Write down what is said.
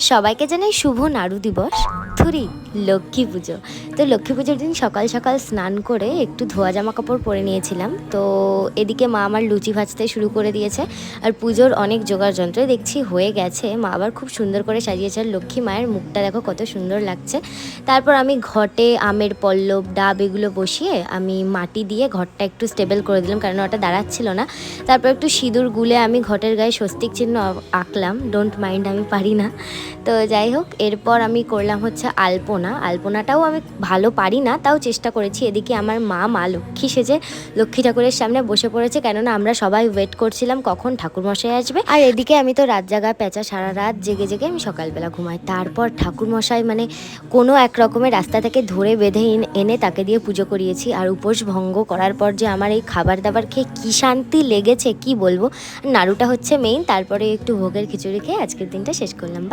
সবাইকে জানাই শুভ নাড়ু দিবস। থুরি লক্ষ্মী পুজো। তো লক্ষ্মী পুজোর দিন সকাল সকাল স্নান করে একটু ধোয়া জামা কাপড় পরে নিয়েছিলাম। তো এদিকে মা আমার লুচি ভাজতে শুরু করে দিয়েছে, আর পুজোর অনেক জোগাড় যন্ত্র দেখছি হয়ে গেছে। মা আবার খুব সুন্দর করে সাজিয়েছে, আর লক্ষ্মী মায়ের মুখটা দেখো কত সুন্দর লাগছে। তারপর আমি ঘটে আমের পল্লব ডাব এগুলো বসিয়ে আমি মাটি দিয়ে ঘরটা একটু স্টেবল করে দিলাম, কারণ ওটা দাঁড়াচ্ছিল না। তারপর একটু সিঁদুর গুলে আমি ঘটের গায়ে স্বস্তিক চিহ্ন আঁকলাম। ডোন্ট মাইন্ড, আমি পারি না। তো যাই হোক, এরপর আমি করলাম হচ্ছে আলপনাটাও আমি ভালো পারি না, তাও চেষ্টা করেছি। এদিকে আমার মা লক্ষ্মী সেজে লক্ষ্মী ঠাকুরের সামনে বসে পড়েছে, কেননা আমরা সবাই ওয়েট করছিলাম কখন ঠাকুরমশাই আসবে। আর এদিকে আমি তো রাত জাগা পেঁচা, সারা রাত জেগে জেগে আমি সকালবেলা ঘুমাই। তারপর ঠাকুরমশাই মানে কোনো এক রকমের রাস্তা থেকে ধরে বেঁধে এনে তাকে দিয়ে পুজো করিয়েছি। আর উপোস ভঙ্গ করার পর যে আমার এই খাবার দাবার খেয়ে কী শান্তি লেগেছে কি বলবো। নাড়ুটা হচ্ছে মেইন, তারপরে একটু ভোগের খিচুড়ি খেয়ে আজকের দিনটা শেষ করলাম।